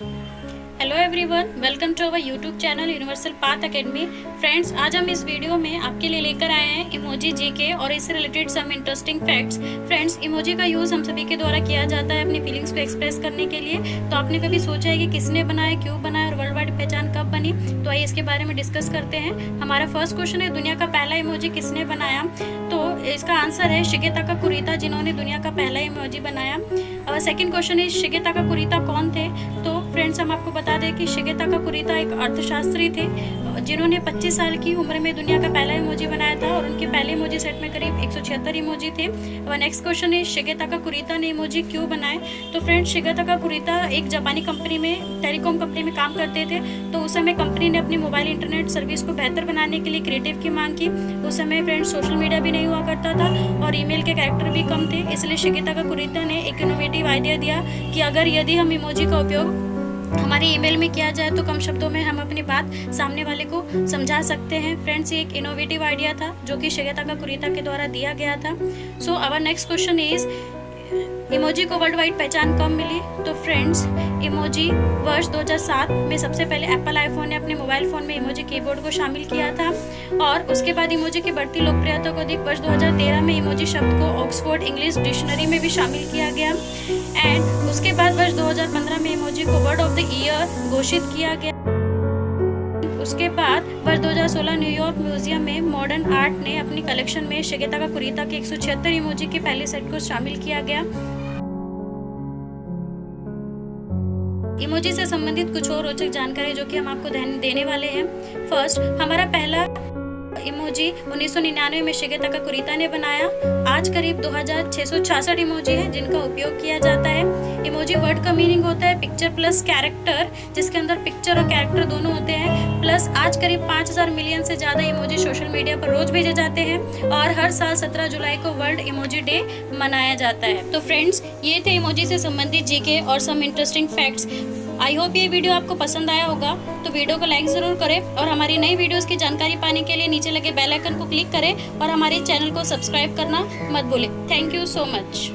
Hello everyone, welcome to our YouTube channel universal path academy. Friends, आज हम इस video में आपके लिए लेकर आए हैं इमोजी जीके और इससे related some interesting facts. Friends, emoji का यूज़ हम सभी के द्वारा किया जाता है अपनी फीलिंग्स को एक्सप्रेस करने के लिए। तो आपने कभी सोचा है कि किसने बनाया, क्यों बनाया और वर्ल्ड वाइड पहचान कब बनी? तो आइए इसके बारे में डिस्कस करते हैं। हमारा फर्स्ट क्वेश्चन है, दुनिया का पहला इमोजी किसने बनाया? तो इसका आंसर है शिगेताका कुरिता, जिन्होंने दुनिया का पहला इमोजी बनाया। और सेकंड क्वेश्चन है, शिगेताका कुरिता कौन थे? तो फ्रेंड्स, हम आपको बता दें कि शिगेताका कुरिता एक अर्थशास्त्री थे जिन्होंने 25 साल की उम्र में दुनिया का पहला इमोजी बनाया था और उनके पहले इमोजी सेट में करीब 176 इमोजी थे। और नेक्स्ट क्वेश्चन है, शिगेताका कुरिता ने इमोजी क्यों बनाए? तो फ्रेंड्स, शिगेताका कुरिता एक जापानी कंपनी में, टेलीकॉम कंपनी में काम करते थे। तो उस समय कंपनी ने अपनी मोबाइल इंटरनेट सर्विस को बेहतर बनाने के लिए क्रिएटिव की मांग की। उस समय फ्रेंड्स सोशल मीडिया भी नहीं हुआ करता था और ईमेल के कैरेक्टर भी कम थे, इसलिए शिगेताका कुरिता ने एक इनोवेटिव आइडिया दिया कि यदि हम इमोजी का उपयोग हमारे ईमेल में किया जाए तो कम शब्दों में हम अपनी बात सामने वाले को समझा सकते हैं। फ्रेंड्स, ये एक इनोवेटिव आइडिया था जो कि शिगेताका कुरिता के द्वारा दिया गया था। So our next question is, emoji को वर्ल्ड वाइड पहचान कब मिली? तो फ्रेंड्स, इमोजी वर्ष 2007 में सबसे पहले एप्पल आईफोन ने अपने मोबाइल फ़ोन में इमोजी कीबोर्ड को शामिल किया था और उसके बाद इमोजी की बढ़ती लोकप्रियता को देख वर्ष 2013 में इमोजी शब्द को ऑक्सफोर्ड इंग्लिश डिक्शनरी में भी शामिल किया गया। एंड उसके बाद वर्ष 2015 में इमोजी को वर्ड ऑफ द ईयर घोषित किया गया। उसके बाद वर्ष 2016 न्यूयॉर्क म्यूजियम में मॉडर्न आर्ट ने अपनी कलेक्शन में शिगेताका कुरिता के 176 इमोजी के पहले सेट को शामिल किया गया। इमोजी से संबंधित कुछ और रोचक जानकारी जो कि हम आपको देने वाले हैं। फर्स्ट, हमारा पहला इमोजी 1999 में शिगेताका कुरिता ने बनाया। आज करीब 2666 इमोजी हैं जिनका उपयोग किया जाता है। इमोजी वर्ड का मीनिंग होता है पिक्चर प्लस कैरेक्टर, जिसके अंदर पिक्चर और कैरेक्टर दोनों होते हैं। प्लस आज करीब 5000 मिलियन से ज़्यादा इमोजी सोशल मीडिया पर रोज भेजे जाते हैं और हर साल 17 जुलाई को वर्ल्ड इमोजी डे मनाया जाता है। तो फ्रेंड्स, ये थे इमोजी से संबंधित जीके और some interesting facts. I hope ये वीडियो आपको पसंद आया होगा, तो वीडियो को लाइक ज़रूर करें और हमारी नई वीडियोस की जानकारी पाने के लिए नीचे लगे बेल आइकन को क्लिक करें और हमारे चैनल को सब्सक्राइब करना मत भूलें। Thank you so much.